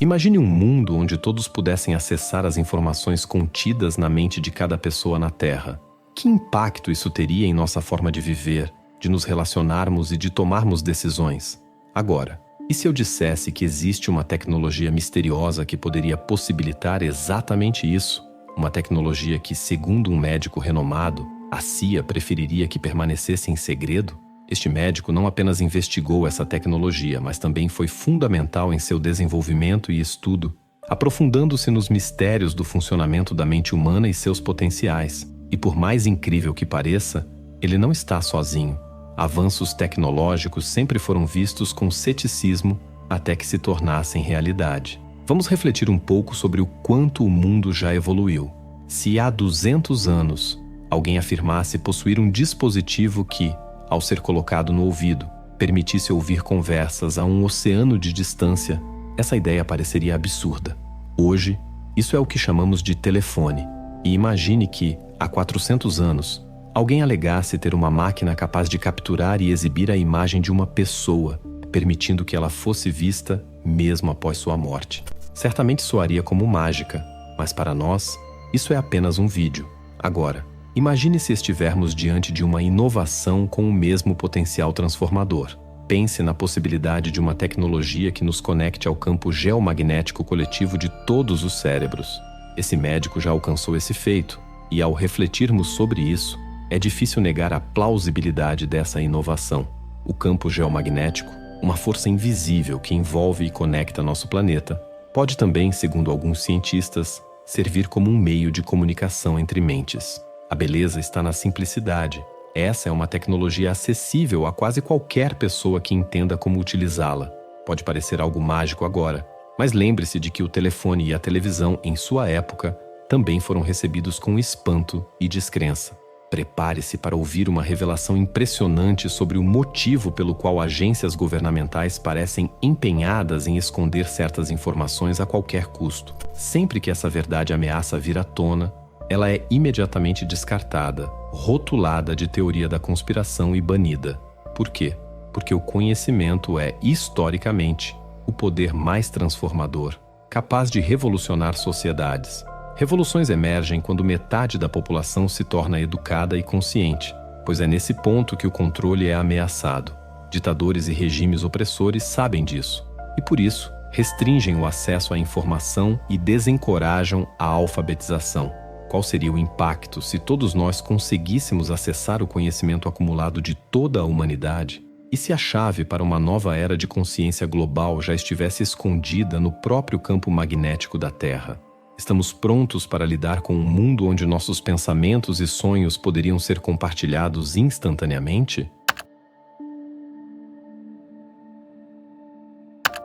Imagine um mundo onde todos pudessem acessar as informações contidas na mente de cada pessoa na Terra. Que impacto isso teria em nossa forma de viver, de nos relacionarmos e de tomarmos decisões? Agora, e se eu dissesse que existe uma tecnologia misteriosa que poderia possibilitar exatamente isso? Uma tecnologia que, segundo um médico renomado, a CIA preferiria que permanecesse em segredo? Este médico não apenas investigou essa tecnologia, mas também foi fundamental em seu desenvolvimento e estudo, aprofundando-se nos mistérios do funcionamento da mente humana e seus potenciais. E por mais incrível que pareça, ele não está sozinho. Avanços tecnológicos sempre foram vistos com ceticismo até que se tornassem realidade. Vamos refletir um pouco sobre o quanto o mundo já evoluiu. Se há 200 anos alguém afirmasse possuir um dispositivo que, ao ser colocado no ouvido, permitisse ouvir conversas a um oceano de distância, essa ideia pareceria absurda. Hoje, isso é o que chamamos de telefone. E imagine que, há 400 anos, alguém alegasse ter uma máquina capaz de capturar e exibir a imagem de uma pessoa, permitindo que ela fosse vista mesmo após sua morte. Certamente soaria como mágica, mas para nós, isso é apenas um vídeo. Agora, imagine se estivermos diante de uma inovação com o mesmo potencial transformador. Pense na possibilidade de uma tecnologia que nos conecte ao campo geomagnético coletivo de todos os cérebros. Esse médico já alcançou esse feito, e ao refletirmos sobre isso, é difícil negar a plausibilidade dessa inovação. O campo geomagnético, uma força invisível que envolve e conecta nosso planeta, pode também, segundo alguns cientistas, servir como um meio de comunicação entre mentes. A beleza está na simplicidade. Essa é uma tecnologia acessível a quase qualquer pessoa que entenda como utilizá-la. Pode parecer algo mágico agora, mas lembre-se de que o telefone e a televisão, em sua época, também foram recebidos com espanto e descrença. Prepare-se para ouvir uma revelação impressionante sobre o motivo pelo qual agências governamentais parecem empenhadas em esconder certas informações a qualquer custo. Sempre que essa verdade ameaça vir à tona, ela é imediatamente descartada, rotulada de teoria da conspiração e banida. Por quê? Porque o conhecimento é, historicamente, o poder mais transformador, capaz de revolucionar sociedades. Revoluções emergem quando metade da população se torna educada e consciente, pois é nesse ponto que o controle é ameaçado. Ditadores e regimes opressores sabem disso, e por isso restringem o acesso à informação e desencorajam a alfabetização. Qual seria o impacto se todos nós conseguíssemos acessar o conhecimento acumulado de toda a humanidade? E se a chave para uma nova era de consciência global já estivesse escondida no próprio campo magnético da Terra? Estamos prontos para lidar com um mundo onde nossos pensamentos e sonhos poderiam ser compartilhados instantaneamente?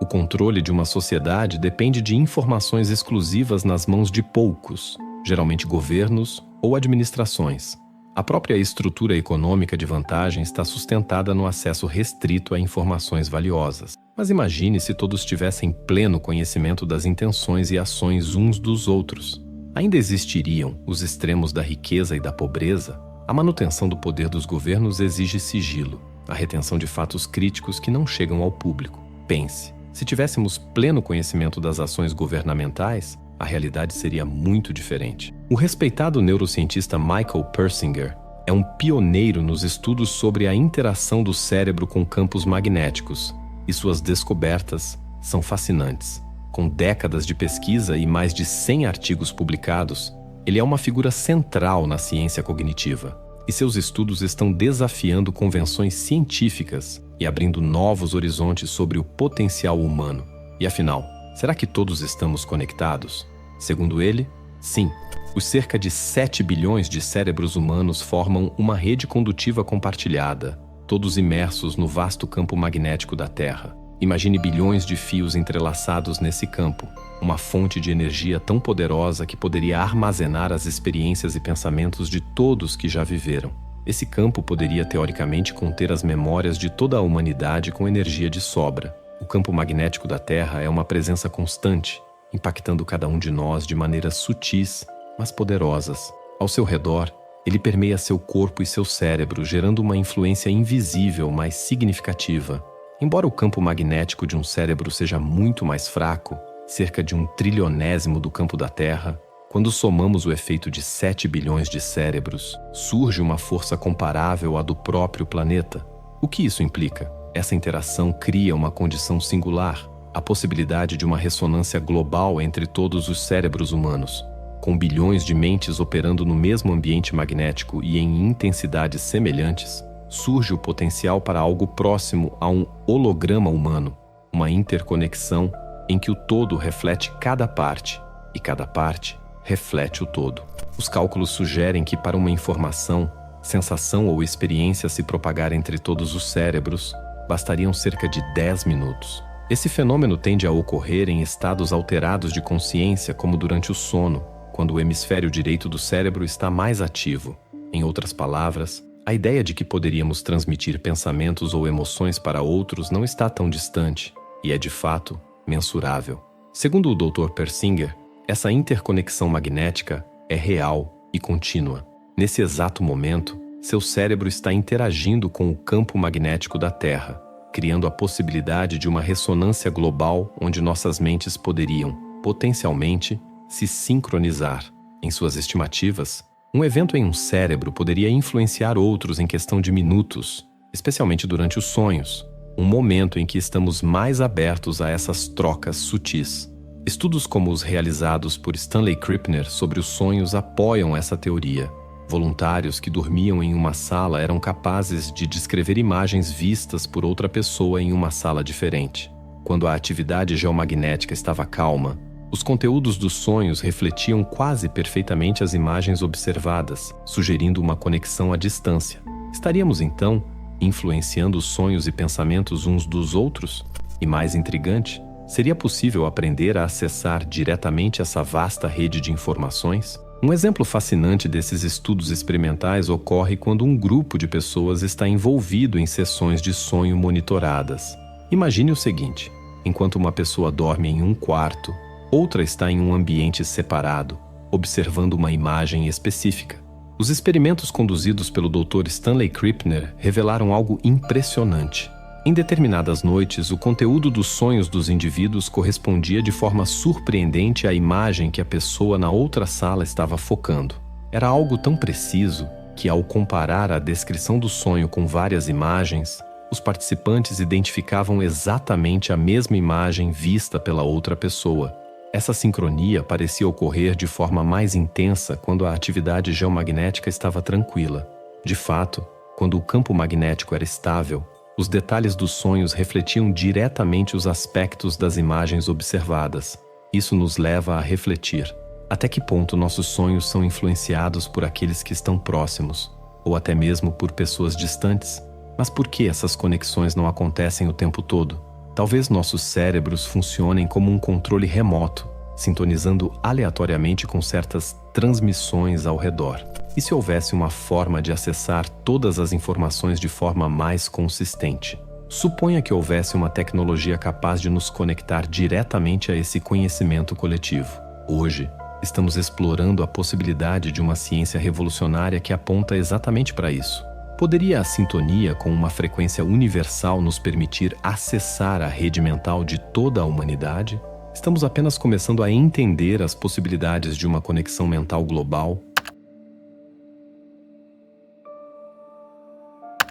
O controle de uma sociedade depende de informações exclusivas nas mãos de poucos, geralmente governos ou administrações. A própria estrutura econômica de vantagem está sustentada no acesso restrito a informações valiosas. Mas imagine se todos tivessem pleno conhecimento das intenções e ações uns dos outros. Ainda existiriam os extremos da riqueza e da pobreza? A manutenção do poder dos governos exige sigilo, a retenção de fatos críticos que não chegam ao público. Pense, se tivéssemos pleno conhecimento das ações governamentais, a realidade seria muito diferente. O respeitado neurocientista Michael Persinger é um pioneiro nos estudos sobre a interação do cérebro com campos magnéticos, e suas descobertas são fascinantes. Com décadas de pesquisa e mais de 100 artigos publicados, ele é uma figura central na ciência cognitiva, e seus estudos estão desafiando convenções científicas e abrindo novos horizontes sobre o potencial humano. E afinal, será que todos estamos conectados? Segundo ele, sim. Os cerca de 7 bilhões de cérebros humanos formam uma rede condutiva compartilhada, todos imersos no vasto campo magnético da Terra. Imagine bilhões de fios entrelaçados nesse campo, uma fonte de energia tão poderosa que poderia armazenar as experiências e pensamentos de todos que já viveram. Esse campo poderia, teoricamente, conter as memórias de toda a humanidade com energia de sobra. O campo magnético da Terra é uma presença constante, impactando cada um de nós de maneiras sutis, mas poderosas. Ao seu redor, ele permeia seu corpo e seu cérebro, gerando uma influência invisível, mas significativa. Embora o campo magnético de um cérebro seja muito mais fraco, cerca de 1/trilionésimo do campo da Terra, quando somamos o efeito de 7 bilhões de cérebros, surge uma força comparável à do próprio planeta. O que isso implica? Essa interação cria uma condição singular, a possibilidade de uma ressonância global entre todos os cérebros humanos. Com bilhões de mentes operando no mesmo ambiente magnético e em intensidades semelhantes, surge o potencial para algo próximo a um holograma humano, uma interconexão em que o todo reflete cada parte e cada parte reflete o todo. Os cálculos sugerem que para uma informação, sensação ou experiência se propagar entre todos os cérebros, bastariam cerca de 10 minutos. Esse fenômeno tende a ocorrer em estados alterados de consciência, como durante o sono, quando o hemisfério direito do cérebro está mais ativo. Em outras palavras, a ideia de que poderíamos transmitir pensamentos ou emoções para outros não está tão distante e é, de fato, mensurável. Segundo o Dr. Persinger, essa interconexão magnética é real e contínua. Nesse exato momento, seu cérebro está interagindo com o campo magnético da Terra, criando a possibilidade de uma ressonância global onde nossas mentes poderiam, potencialmente, se sincronizar. Em suas estimativas, um evento em um cérebro poderia influenciar outros em questão de minutos, especialmente durante os sonhos, um momento em que estamos mais abertos a essas trocas sutis. Estudos como os realizados por Stanley Krippner sobre os sonhos apoiam essa teoria. Voluntários que dormiam em uma sala eram capazes de descrever imagens vistas por outra pessoa em uma sala diferente. Quando a atividade geomagnética estava calma, os conteúdos dos sonhos refletiam quase perfeitamente as imagens observadas, sugerindo uma conexão à distância. Estaríamos, então, influenciando os sonhos e pensamentos uns dos outros? E mais intrigante, seria possível aprender a acessar diretamente essa vasta rede de informações? Um exemplo fascinante desses estudos experimentais ocorre quando um grupo de pessoas está envolvido em sessões de sonho monitoradas. Imagine o seguinte: enquanto uma pessoa dorme em um quarto, outra está em um ambiente separado, observando uma imagem específica. Os experimentos conduzidos pelo Dr. Stanley Krippner revelaram algo impressionante. Em determinadas noites, o conteúdo dos sonhos dos indivíduos correspondia de forma surpreendente à imagem que a pessoa na outra sala estava focando. Era algo tão preciso que, ao comparar a descrição do sonho com várias imagens, os participantes identificavam exatamente a mesma imagem vista pela outra pessoa. Essa sincronia parecia ocorrer de forma mais intensa quando a atividade geomagnética estava tranquila. De fato, quando o campo magnético era estável, os detalhes dos sonhos refletiam diretamente os aspectos das imagens observadas. Isso nos leva a refletir: até que ponto nossos sonhos são influenciados por aqueles que estão próximos, ou até mesmo por pessoas distantes? Mas por que essas conexões não acontecem o tempo todo? Talvez nossos cérebros funcionem como um controle remoto, sintonizando aleatoriamente com certas transmissões ao redor. E se houvesse uma forma de acessar todas as informações de forma mais consistente? Suponha que houvesse uma tecnologia capaz de nos conectar diretamente a esse conhecimento coletivo. Hoje, estamos explorando a possibilidade de uma ciência revolucionária que aponta exatamente para isso. Poderia a sintonia com uma frequência universal nos permitir acessar a rede mental de toda a humanidade? Estamos apenas começando a entender as possibilidades de uma conexão mental global.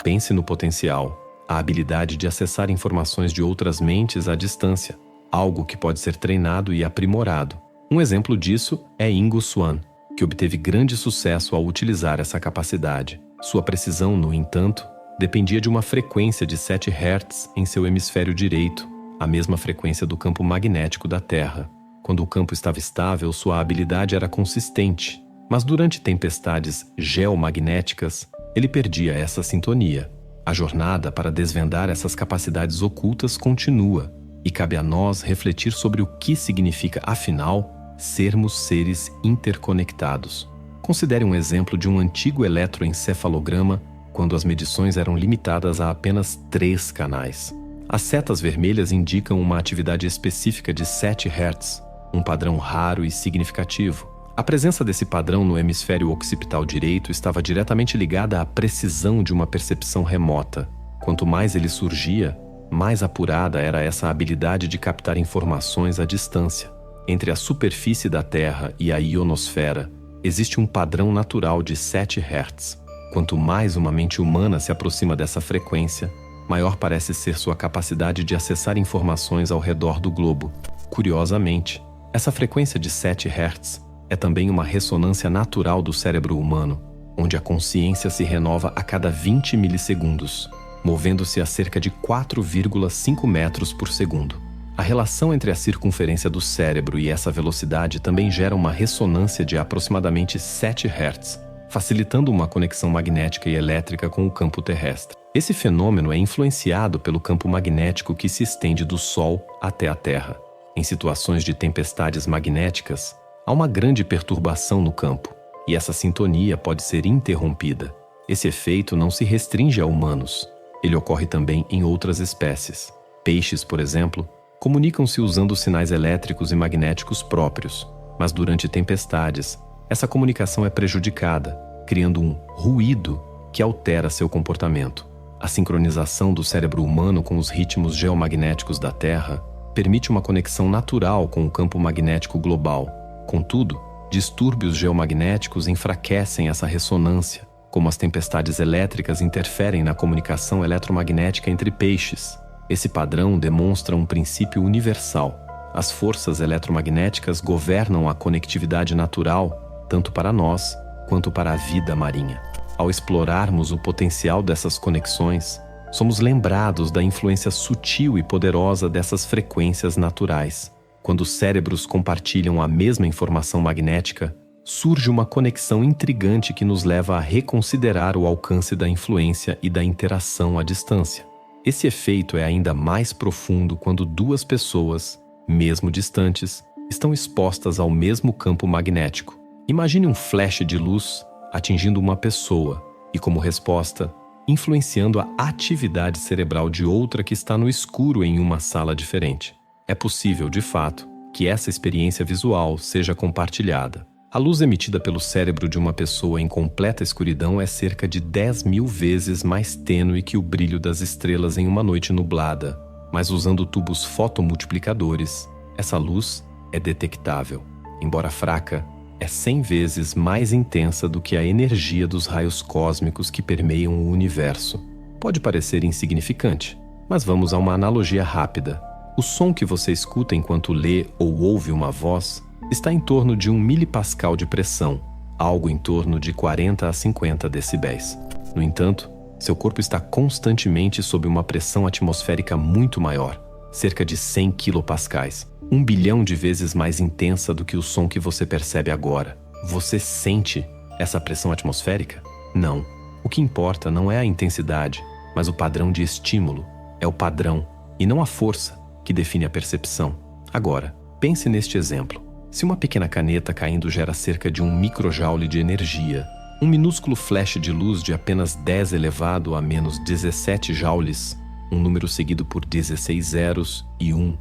Pense no potencial, a habilidade de acessar informações de outras mentes à distância, algo que pode ser treinado e aprimorado. Um exemplo disso é Ingo Swann, que obteve grande sucesso ao utilizar essa capacidade. Sua precisão, no entanto, dependia de uma frequência de 7 Hz em seu hemisfério direito, a mesma frequência do campo magnético da Terra. Quando o campo estava estável, sua habilidade era consistente, mas durante tempestades geomagnéticas, ele perdia essa sintonia. A jornada para desvendar essas capacidades ocultas continua, e cabe a nós refletir sobre o que significa, afinal, sermos seres interconectados. Considere um exemplo de um antigo eletroencefalograma quando as medições eram limitadas a apenas 3 canais. As setas vermelhas indicam uma atividade específica de 7 Hz, um padrão raro e significativo. A presença desse padrão no hemisfério occipital direito estava diretamente ligada à precisão de uma percepção remota. Quanto mais ele surgia, mais apurada era essa habilidade de captar informações à distância. Entre a superfície da Terra e a ionosfera, existe um padrão natural de 7 Hz. Quanto mais uma mente humana se aproxima dessa frequência, maior parece ser sua capacidade de acessar informações ao redor do globo. Curiosamente, essa frequência de 7 Hz é também uma ressonância natural do cérebro humano, onde a consciência se renova a cada 20 milissegundos, movendo-se a cerca de 4,5 metros por segundo. A relação entre a circunferência do cérebro e essa velocidade também gera uma ressonância de aproximadamente 7 Hz, facilitando uma conexão magnética e elétrica com o campo terrestre. Esse fenômeno é influenciado pelo campo magnético que se estende do Sol até a Terra. Em situações de tempestades magnéticas, há uma grande perturbação no campo, e essa sintonia pode ser interrompida. Esse efeito não se restringe a humanos. Ele ocorre também em outras espécies. Peixes, por exemplo, comunicam-se usando sinais elétricos e magnéticos próprios, mas durante tempestades, essa comunicação é prejudicada, criando um ruído que altera seu comportamento. A sincronização do cérebro humano com os ritmos geomagnéticos da Terra permite uma conexão natural com o campo magnético global. Contudo, distúrbios geomagnéticos enfraquecem essa ressonância, como as tempestades elétricas interferem na comunicação eletromagnética entre peixes. Esse padrão demonstra um princípio universal. As forças eletromagnéticas governam a conectividade natural, tanto para nós quanto para a vida marinha. Ao explorarmos o potencial dessas conexões, somos lembrados da influência sutil e poderosa dessas frequências naturais. Quando os cérebros compartilham a mesma informação magnética, surge uma conexão intrigante que nos leva a reconsiderar o alcance da influência e da interação à distância. Esse efeito é ainda mais profundo quando duas pessoas, mesmo distantes, estão expostas ao mesmo campo magnético. Imagine um flash de luz atingindo uma pessoa e, como resposta, influenciando a atividade cerebral de outra que está no escuro em uma sala diferente. É possível, de fato, que essa experiência visual seja compartilhada. A luz emitida pelo cérebro de uma pessoa em completa escuridão é cerca de 10.000 vezes mais tênue que o brilho das estrelas em uma noite nublada, mas usando tubos fotomultiplicadores, essa luz é detectável. Embora fraca, é 100 vezes mais intensa do que a energia dos raios cósmicos que permeiam o universo. Pode parecer insignificante, mas vamos a uma analogia rápida. O som que você escuta enquanto lê ou ouve uma voz está em torno de 1 milipascal de pressão, algo em torno de 40 a 50 decibéis. No entanto, seu corpo está constantemente sob uma pressão atmosférica muito maior, cerca de 100 quilopascais, 1 bilhão de vezes mais intensa do que o som que você percebe agora. Você sente essa pressão atmosférica? Não. O que importa não é a intensidade, mas o padrão de estímulo. É o padrão, e não a força, que define a percepção. Agora, pense neste exemplo. Se uma pequena caneta caindo gera cerca de 1 microjoule de energia, um minúsculo flash de luz de apenas 10 elevado a menos 17 joules, um número seguido por 16 zeros e 1,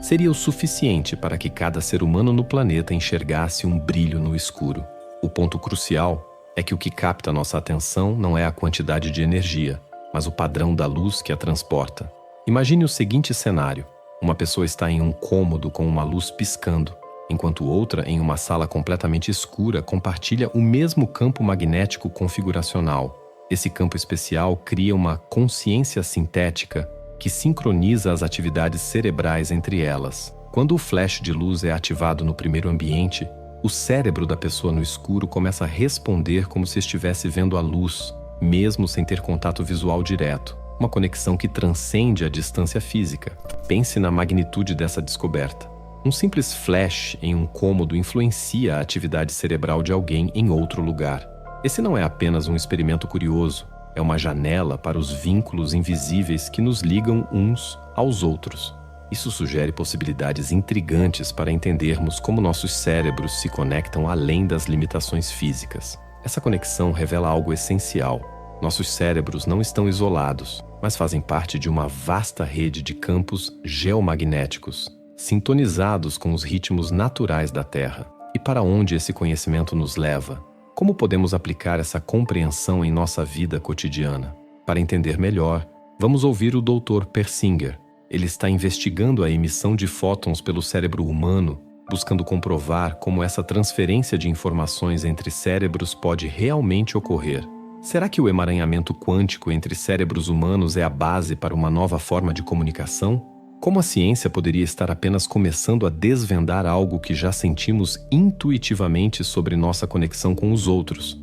seria o suficiente para que cada ser humano no planeta enxergasse um brilho no escuro. O ponto crucial é que o que capta nossa atenção não é a quantidade de energia, mas o padrão da luz que a transporta. Imagine o seguinte cenário: uma pessoa está em um cômodo com uma luz piscando, enquanto outra, em uma sala completamente escura, compartilha o mesmo campo magnético configuracional. Esse campo especial cria uma consciência sintética que sincroniza as atividades cerebrais entre elas. Quando o flash de luz é ativado no primeiro ambiente, o cérebro da pessoa no escuro começa a responder como se estivesse vendo a luz, mesmo sem ter contato visual direto. Uma conexão que transcende a distância física. Pense na magnitude dessa descoberta. Um simples flash em um cômodo influencia a atividade cerebral de alguém em outro lugar. Esse não é apenas um experimento curioso, é uma janela para os vínculos invisíveis que nos ligam uns aos outros. Isso sugere possibilidades intrigantes para entendermos como nossos cérebros se conectam além das limitações físicas. Essa conexão revela algo essencial. Nossos cérebros não estão isolados, mas fazem parte de uma vasta rede de campos geomagnéticos, sintonizados com os ritmos naturais da Terra. E para onde esse conhecimento nos leva? Como podemos aplicar essa compreensão em nossa vida cotidiana? Para entender melhor, vamos ouvir o Dr. Persinger. Ele está investigando a emissão de fótons pelo cérebro humano buscando comprovar como essa transferência de informações entre cérebros pode realmente ocorrer. Será que o emaranhamento quântico entre cérebros humanos é a base para uma nova forma de comunicação? Como a ciência poderia estar apenas começando a desvendar algo que já sentimos intuitivamente sobre nossa conexão com os outros?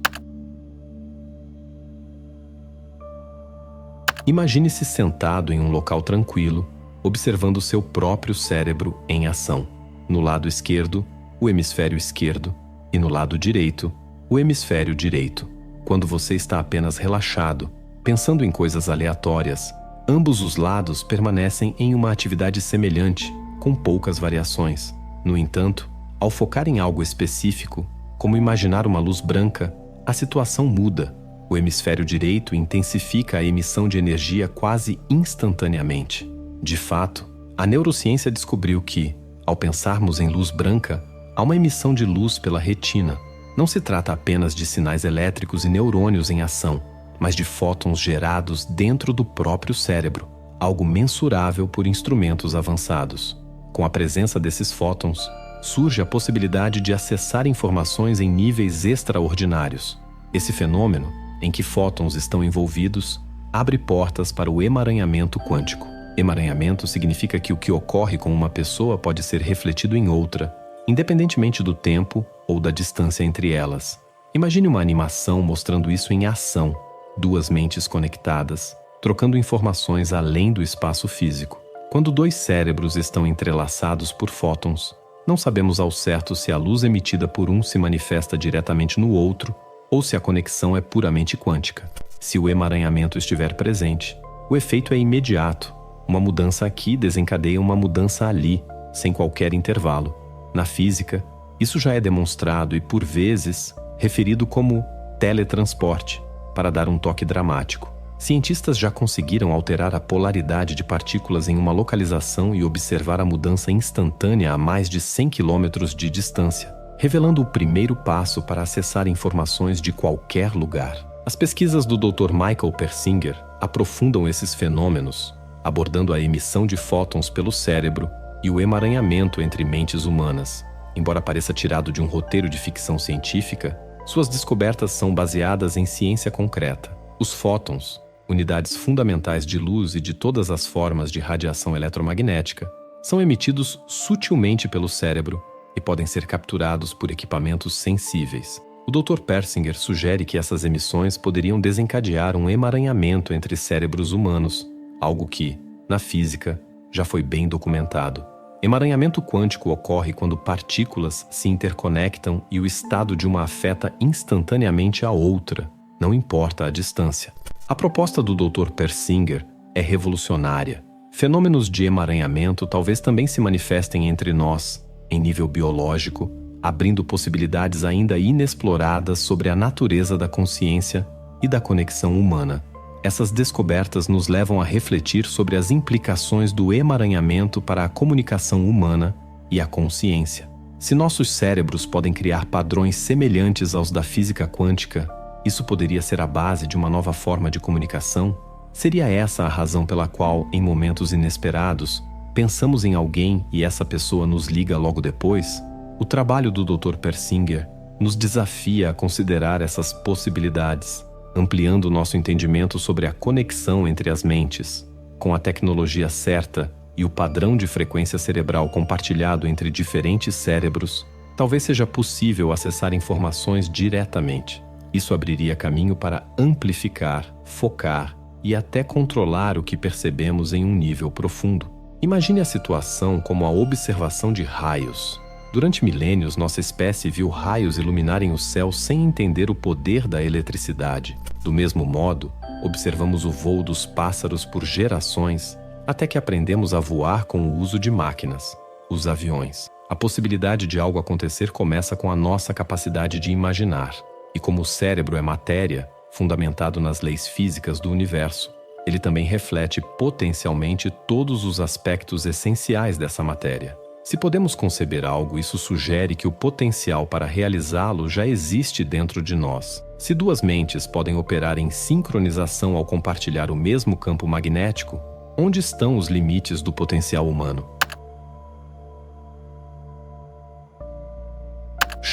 Imagine-se sentado em um local tranquilo, observando seu próprio cérebro em ação. No lado esquerdo, o hemisfério esquerdo, e no lado direito, o hemisfério direito. Quando você está apenas relaxado, pensando em coisas aleatórias, ambos os lados permanecem em uma atividade semelhante, com poucas variações. No entanto, ao focar em algo específico, como imaginar uma luz branca, a situação muda. O hemisfério direito intensifica a emissão de energia quase instantaneamente. De fato, a neurociência descobriu que, ao pensarmos em luz branca, há uma emissão de luz pela retina. Não se trata apenas de sinais elétricos e neurônios em ação, mas de fótons gerados dentro do próprio cérebro, algo mensurável por instrumentos avançados. Com a presença desses fótons, surge a possibilidade de acessar informações em níveis extraordinários. Esse fenômeno, em que fótons estão envolvidos, abre portas para o emaranhamento quântico. Emaranhamento significa que o que ocorre com uma pessoa pode ser refletido em outra, independentemente do tempo ou da distância entre elas. Imagine uma animação mostrando isso em ação, duas mentes conectadas, trocando informações além do espaço físico. Quando dois cérebros estão entrelaçados por fótons, não sabemos ao certo se a luz emitida por um se manifesta diretamente no outro ou se a conexão é puramente quântica. Se o emaranhamento estiver presente, o efeito é imediato. Uma mudança aqui desencadeia uma mudança ali, sem qualquer intervalo. Na física, isso já é demonstrado e, por vezes, referido como teletransporte, para dar um toque dramático. Cientistas já conseguiram alterar a polaridade de partículas em uma localização e observar a mudança instantânea a mais de 100 km de distância, revelando o primeiro passo para acessar informações de qualquer lugar. As pesquisas do Dr. Michael Persinger aprofundam esses fenômenos, abordando a emissão de fótons pelo cérebro e o emaranhamento entre mentes humanas. Embora pareça tirado de um roteiro de ficção científica, suas descobertas são baseadas em ciência concreta. Os fótons, unidades fundamentais de luz e de todas as formas de radiação eletromagnética, são emitidos sutilmente pelo cérebro e podem ser capturados por equipamentos sensíveis. O Dr. Persinger sugere que essas emissões poderiam desencadear um emaranhamento entre cérebros humanos, algo que, na física, já foi bem documentado. Emaranhamento quântico ocorre quando partículas se interconectam e o estado de uma afeta instantaneamente a outra, não importa a distância. A proposta do Dr. Persinger é revolucionária. Fenômenos de emaranhamento talvez também se manifestem entre nós, em nível biológico, abrindo possibilidades ainda inexploradas sobre a natureza da consciência e da conexão humana. Essas descobertas nos levam a refletir sobre as implicações do emaranhamento para a comunicação humana e a consciência. Se nossos cérebros podem criar padrões semelhantes aos da física quântica, isso poderia ser a base de uma nova forma de comunicação? Seria essa a razão pela qual, em momentos inesperados, pensamos em alguém e essa pessoa nos liga logo depois? O trabalho do Dr. Persinger nos desafia a considerar essas possibilidades, ampliando nosso entendimento sobre a conexão entre as mentes. Com a tecnologia certa e o padrão de frequência cerebral compartilhado entre diferentes cérebros, talvez seja possível acessar informações diretamente. Isso abriria caminho para amplificar, focar e até controlar o que percebemos em um nível profundo. Imagine a situação como a observação de raios. Durante milênios, nossa espécie viu raios iluminarem o céu sem entender o poder da eletricidade. Do mesmo modo, observamos o voo dos pássaros por gerações, até que aprendemos a voar com o uso de máquinas, os aviões. A possibilidade de algo acontecer começa com a nossa capacidade de imaginar. E como o cérebro é matéria, fundamentado nas leis físicas do universo, ele também reflete potencialmente todos os aspectos essenciais dessa matéria. Se podemos conceber algo, isso sugere que o potencial para realizá-lo já existe dentro de nós. Se duas mentes podem operar em sincronização ao compartilhar o mesmo campo magnético, onde estão os limites do potencial humano?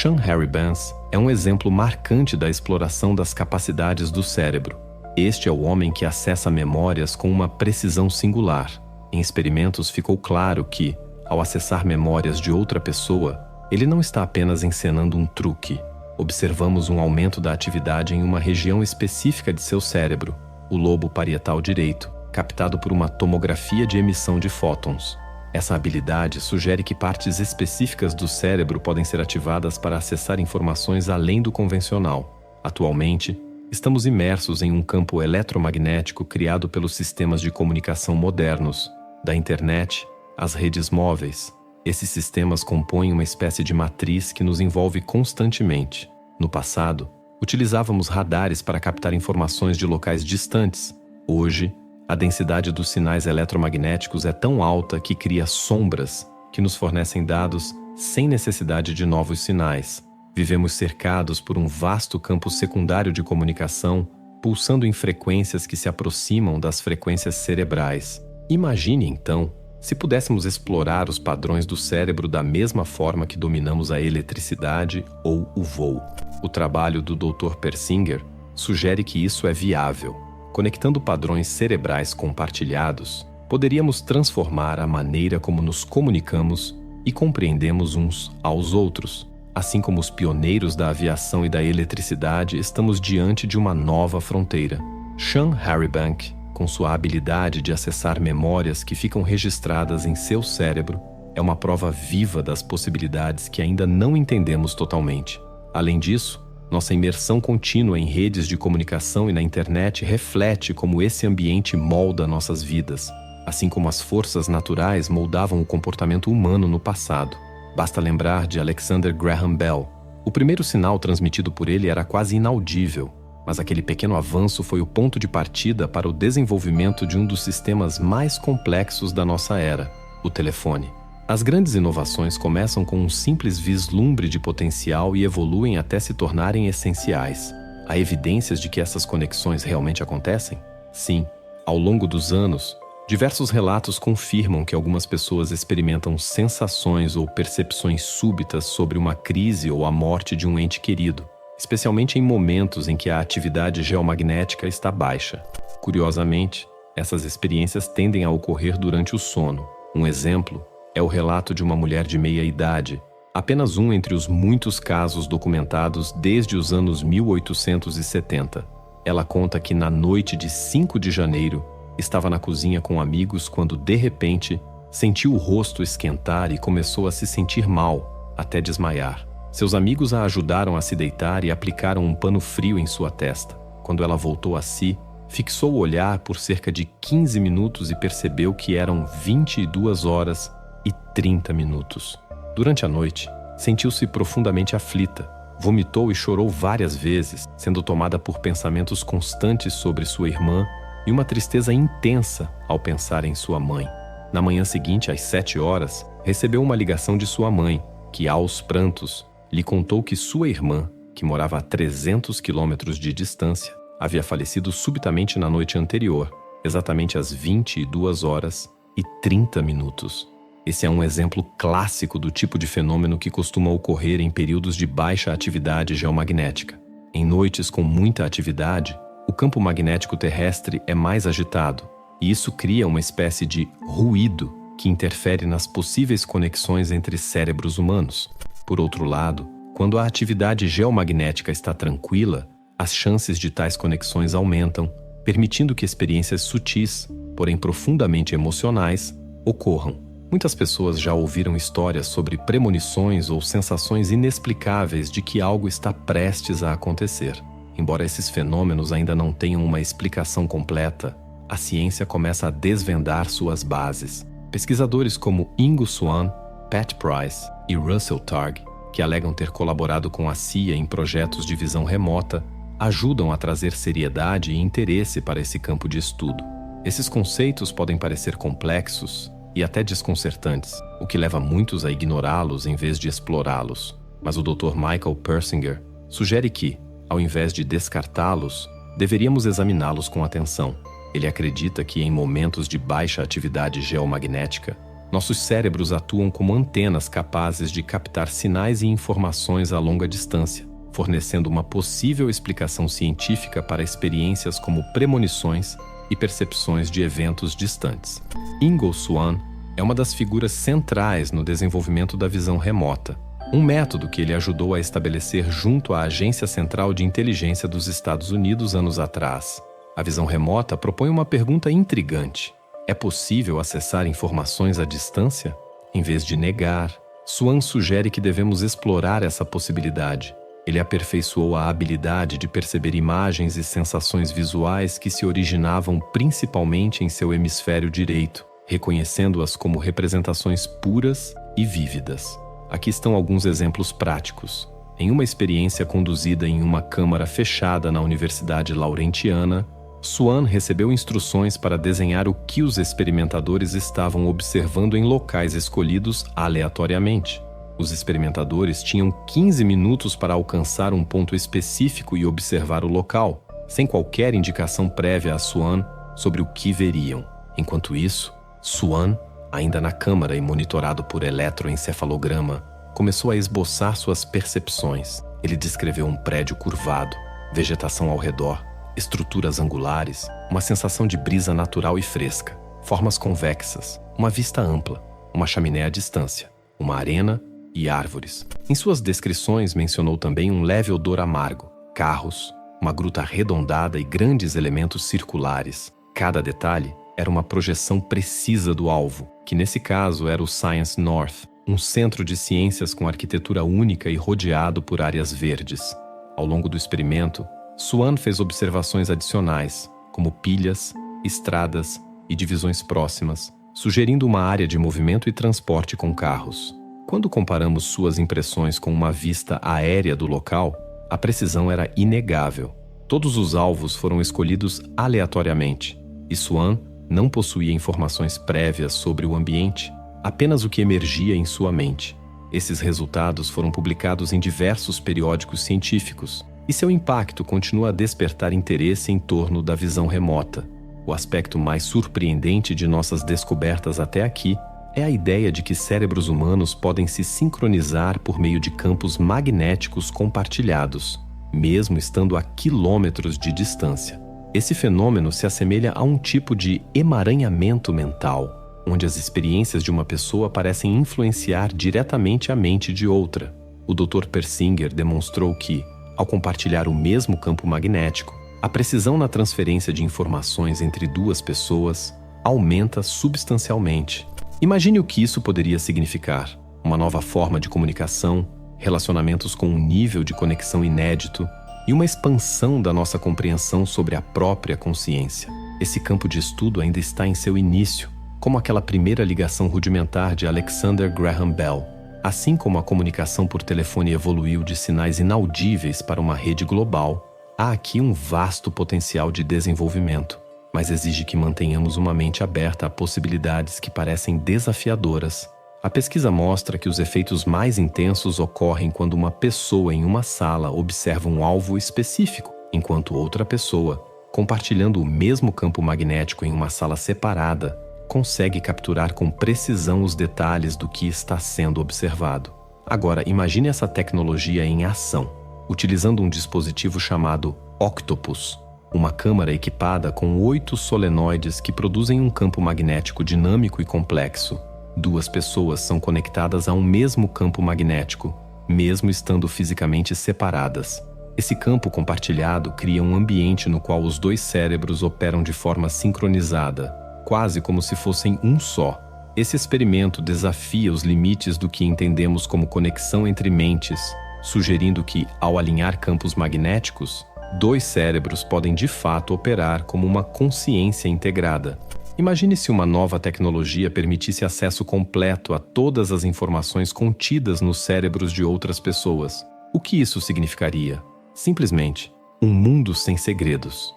Sean Harry Vance é um exemplo marcante da exploração das capacidades do cérebro. Este é o homem que acessa memórias com uma precisão singular. Em experimentos ficou claro que, ao acessar memórias de outra pessoa, ele não está apenas encenando um truque. Observamos um aumento da atividade em uma região específica de seu cérebro, o lobo parietal direito, captado por uma tomografia de emissão de fótons. Essa habilidade sugere que partes específicas do cérebro podem ser ativadas para acessar informações além do convencional. Atualmente, estamos imersos em um campo eletromagnético criado pelos sistemas de comunicação modernos, da internet às redes móveis. Esses sistemas compõem uma espécie de matriz que nos envolve constantemente. No passado, utilizávamos radares para captar informações de locais distantes. Hoje, a densidade dos sinais eletromagnéticos é tão alta que cria sombras que nos fornecem dados sem necessidade de novos sinais. Vivemos cercados por um vasto campo secundário de comunicação, pulsando em frequências que se aproximam das frequências cerebrais. Imagine, então, se pudéssemos explorar os padrões do cérebro da mesma forma que dominamos a eletricidade ou o voo. O trabalho do Dr. Persinger sugere que isso é viável. Conectando padrões cerebrais compartilhados, poderíamos transformar a maneira como nos comunicamos e compreendemos uns aos outros. Assim como os pioneiros da aviação e da eletricidade, estamos diante de uma nova fronteira. Sean Harribank, com sua habilidade de acessar memórias que ficam registradas em seu cérebro, é uma prova viva das possibilidades que ainda não entendemos totalmente. Além disso, nossa imersão contínua em redes de comunicação e na internet reflete como esse ambiente molda nossas vidas, assim como as forças naturais moldavam o comportamento humano no passado. Basta lembrar de Alexander Graham Bell. O primeiro sinal transmitido por ele era quase inaudível, mas aquele pequeno avanço foi o ponto de partida para o desenvolvimento de um dos sistemas mais complexos da nossa era, o telefone. As grandes inovações começam com um simples vislumbre de potencial e evoluem até se tornarem essenciais. Há evidências de que essas conexões realmente acontecem? Sim. Ao longo dos anos, diversos relatos confirmam que algumas pessoas experimentam sensações ou percepções súbitas sobre uma crise ou a morte de um ente querido, especialmente em momentos em que a atividade geomagnética está baixa. Curiosamente, essas experiências tendem a ocorrer durante o sono. Um exemplo é o relato de uma mulher de meia-idade, apenas um entre os muitos casos documentados desde os anos 1870. Ela conta que na noite de 5 de janeiro, estava na cozinha com amigos quando, de repente, sentiu o rosto esquentar e começou a se sentir mal, até desmaiar. Seus amigos a ajudaram a se deitar e aplicaram um pano frio em sua testa. Quando ela voltou a si, fixou o olhar por cerca de 15 minutos e percebeu que eram 22 horas e 30 minutos. Durante a noite, sentiu-se profundamente aflita, vomitou e chorou várias vezes, sendo tomada por pensamentos constantes sobre sua irmã e uma tristeza intensa ao pensar em sua mãe. Na manhã seguinte, às 7 horas, recebeu uma ligação de sua mãe, que, aos prantos, lhe contou que sua irmã, que morava a 300 quilômetros de distância, havia falecido subitamente na noite anterior, exatamente às 22 horas e 30 minutos. Esse é um exemplo clássico do tipo de fenômeno que costuma ocorrer em períodos de baixa atividade geomagnética. Em noites com muita atividade, o campo magnético terrestre é mais agitado, e isso cria uma espécie de ruído que interfere nas possíveis conexões entre cérebros humanos. Por outro lado, quando a atividade geomagnética está tranquila, as chances de tais conexões aumentam, permitindo que experiências sutis, porém profundamente emocionais, ocorram. Muitas pessoas já ouviram histórias sobre premonições ou sensações inexplicáveis de que algo está prestes a acontecer. Embora esses fenômenos ainda não tenham uma explicação completa, a ciência começa a desvendar suas bases. Pesquisadores como Ingo Swann, Pat Price e Russell Targ, que alegam ter colaborado com a CIA em projetos de visão remota, ajudam a trazer seriedade e interesse para esse campo de estudo. Esses conceitos podem parecer complexos e até desconcertantes, o que leva muitos a ignorá-los em vez de explorá-los. Mas o Dr. Michael Persinger sugere que, ao invés de descartá-los, deveríamos examiná-los com atenção. Ele acredita que em momentos de baixa atividade geomagnética, Nossos cérebros atuam como antenas capazes de captar sinais e informações a longa distância, fornecendo uma possível explicação científica para experiências como premonições e percepções de eventos distantes. Ingo Swann é uma das figuras centrais no desenvolvimento da visão remota, um método que ele ajudou a estabelecer junto à Agência Central de Inteligência dos Estados Unidos anos atrás. A visão remota propõe uma pergunta intrigante. É possível acessar informações à distância? Em vez de negar, Swann sugere que devemos explorar essa possibilidade. Ele aperfeiçoou a habilidade de perceber imagens e sensações visuais que se originavam principalmente em seu hemisfério direito, reconhecendo-as como representações puras e vívidas. Aqui estão alguns exemplos práticos. Em uma experiência conduzida em uma câmara fechada na Universidade Laurentiana, Swann recebeu instruções para desenhar o que os experimentadores estavam observando em locais escolhidos aleatoriamente. Os experimentadores tinham 15 minutos para alcançar um ponto específico e observar o local, sem qualquer indicação prévia a Swann sobre o que veriam. Enquanto isso, Swann, ainda na câmara e monitorado por eletroencefalograma, começou a esboçar suas percepções. Ele descreveu um prédio curvado, vegetação ao redor, estruturas angulares, uma sensação de brisa natural e fresca, formas convexas, uma vista ampla, uma chaminé à distância, uma arena e árvores. Em suas descrições mencionou também um leve odor amargo, carros, uma gruta arredondada e grandes elementos circulares. Cada detalhe era uma projeção precisa do alvo, que nesse caso era o Science North, um centro de ciências com arquitetura única e rodeado por áreas verdes. Ao longo do experimento, Swann fez observações adicionais, como pilhas, estradas e divisões próximas, sugerindo uma área de movimento e transporte com carros. Quando comparamos suas impressões com uma vista aérea do local, a precisão era inegável. Todos os alvos foram escolhidos aleatoriamente, e Swann não possuía informações prévias sobre o ambiente, apenas o que emergia em sua mente. Esses resultados foram publicados em diversos periódicos científicos, e seu impacto continua a despertar interesse em torno da visão remota. O aspecto mais surpreendente de nossas descobertas até aqui é a ideia de que cérebros humanos podem se sincronizar por meio de campos magnéticos compartilhados, mesmo estando a quilômetros de distância. Esse fenômeno se assemelha a um tipo de emaranhamento mental, onde as experiências de uma pessoa parecem influenciar diretamente a mente de outra. O Dr. Persinger demonstrou que, ao compartilhar o mesmo campo magnético, a precisão na transferência de informações entre duas pessoas aumenta substancialmente. Imagine o que isso poderia significar: uma nova forma de comunicação, relacionamentos com um nível de conexão inédito e uma expansão da nossa compreensão sobre a própria consciência. Esse campo de estudo ainda está em seu início, como aquela primeira ligação rudimentar de Alexander Graham Bell. Assim como a comunicação por telefone evoluiu de sinais inaudíveis para uma rede global, há aqui um vasto potencial de desenvolvimento, mas exige que mantenhamos uma mente aberta a possibilidades que parecem desafiadoras. A pesquisa mostra que os efeitos mais intensos ocorrem quando uma pessoa em uma sala observa um alvo específico, enquanto outra pessoa, compartilhando o mesmo campo magnético em uma sala separada, consegue capturar com precisão os detalhes do que está sendo observado. Agora, imagine essa tecnologia em ação, utilizando um dispositivo chamado Octopus, uma câmara equipada com 8 solenoides que produzem um campo magnético dinâmico e complexo. 2 pessoas são conectadas a um mesmo campo magnético, mesmo estando fisicamente separadas. Esse campo compartilhado cria um ambiente no qual os 2 cérebros operam de forma sincronizada, quase como se fossem um só. Esse experimento desafia os limites do que entendemos como conexão entre mentes, sugerindo que, ao alinhar campos magnéticos, 2 cérebros podem de fato operar como uma consciência integrada. Imagine se uma nova tecnologia permitisse acesso completo a todas as informações contidas nos cérebros de outras pessoas. O que isso significaria? Simplesmente, um mundo sem segredos.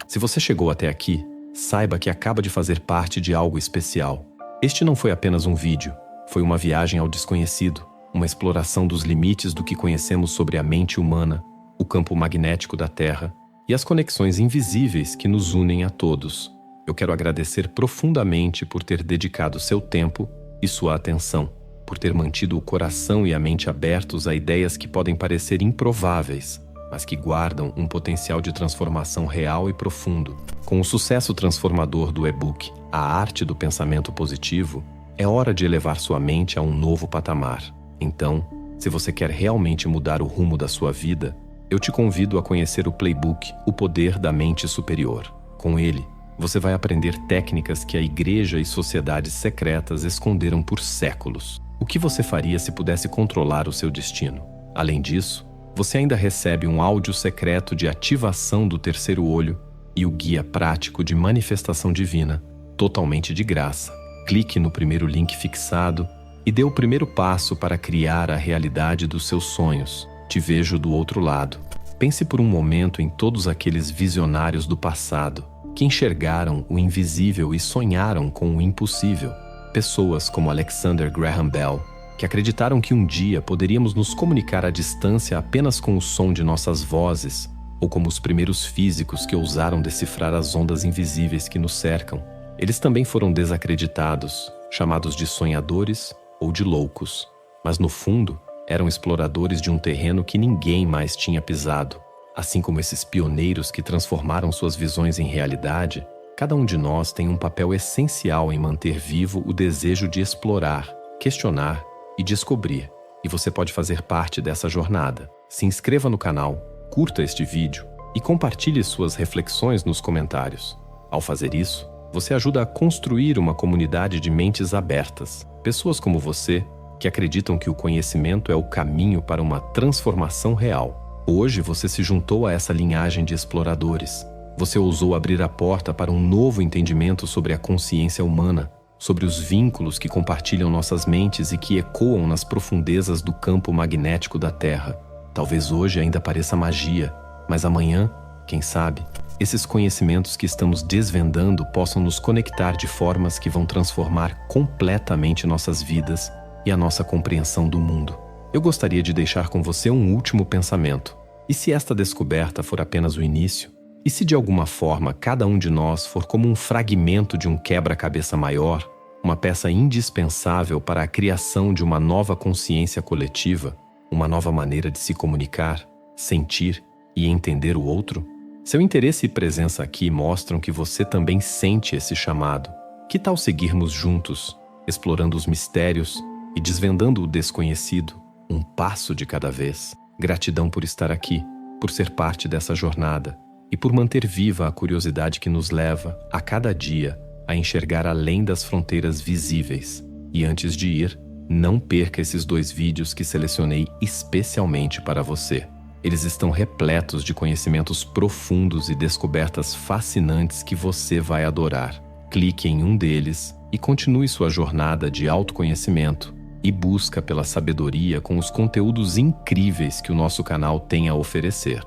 Se você chegou até aqui, saiba que acaba de fazer parte de algo especial. Este não foi apenas um vídeo, foi uma viagem ao desconhecido, uma exploração dos limites do que conhecemos sobre a mente humana, o campo magnético da Terra e as conexões invisíveis que nos unem a todos. Eu quero agradecer profundamente por ter dedicado seu tempo e sua atenção, por ter mantido o coração e a mente abertos a ideias que podem parecer improváveis, mas que guardam um potencial de transformação real e profundo. Com o sucesso transformador do e-book A Arte do Pensamento Positivo, é hora de elevar sua mente a um novo patamar. Então, se você quer realmente mudar o rumo da sua vida, eu te convido a conhecer o playbook O Poder da Mente Superior. Com ele, você vai aprender técnicas que a igreja e sociedades secretas esconderam por séculos. O que você faria se pudesse controlar o seu destino? Além disso, você ainda recebe um áudio secreto de ativação do terceiro olho e o guia prático de manifestação divina, totalmente de graça. Clique no primeiro link fixado e dê o primeiro passo para criar a realidade dos seus sonhos. Te vejo do outro lado. Pense por um momento em todos aqueles visionários do passado que enxergaram o invisível e sonharam com o impossível. Pessoas como Alexander Graham Bell, que acreditaram que um dia poderíamos nos comunicar à distância apenas com o som de nossas vozes, ou como os primeiros físicos que ousaram decifrar as ondas invisíveis que nos cercam. Eles também foram desacreditados, chamados de sonhadores ou de loucos, mas no fundo eram exploradores de um terreno que ninguém mais tinha pisado. Assim como esses pioneiros que transformaram suas visões em realidade, cada um de nós tem um papel essencial em manter vivo o desejo de explorar, questionar e descobrir. E você pode fazer parte dessa jornada. Se inscreva no canal, curta este vídeo e compartilhe suas reflexões nos comentários. Ao fazer isso, você ajuda a construir uma comunidade de mentes abertas. Pessoas como você, que acreditam que o conhecimento é o caminho para uma transformação real. Hoje você se juntou a essa linhagem de exploradores. Você ousou abrir a porta para um novo entendimento sobre a consciência humana, sobre os vínculos que compartilham nossas mentes e que ecoam nas profundezas do campo magnético da Terra. Talvez hoje ainda pareça magia, mas amanhã, quem sabe, esses conhecimentos que estamos desvendando possam nos conectar de formas que vão transformar completamente nossas vidas e a nossa compreensão do mundo. Eu gostaria de deixar com você um último pensamento. E se esta descoberta for apenas o início? E se de alguma forma cada um de nós for como um fragmento de um quebra-cabeça maior, uma peça indispensável para a criação de uma nova consciência coletiva, uma nova maneira de se comunicar, sentir e entender o outro? Seu interesse e presença aqui mostram que você também sente esse chamado. Que tal seguirmos juntos, explorando os mistérios e desvendando o desconhecido, um passo de cada vez? Gratidão por estar aqui, por ser parte dessa jornada e por manter viva a curiosidade que nos leva, a cada dia, a enxergar além das fronteiras visíveis. E antes de ir, não perca esses 2 vídeos que selecionei especialmente para você. Eles estão repletos de conhecimentos profundos e descobertas fascinantes que você vai adorar. Clique em um deles e continue sua jornada de autoconhecimento e busca pela sabedoria com os conteúdos incríveis que o nosso canal tem a oferecer.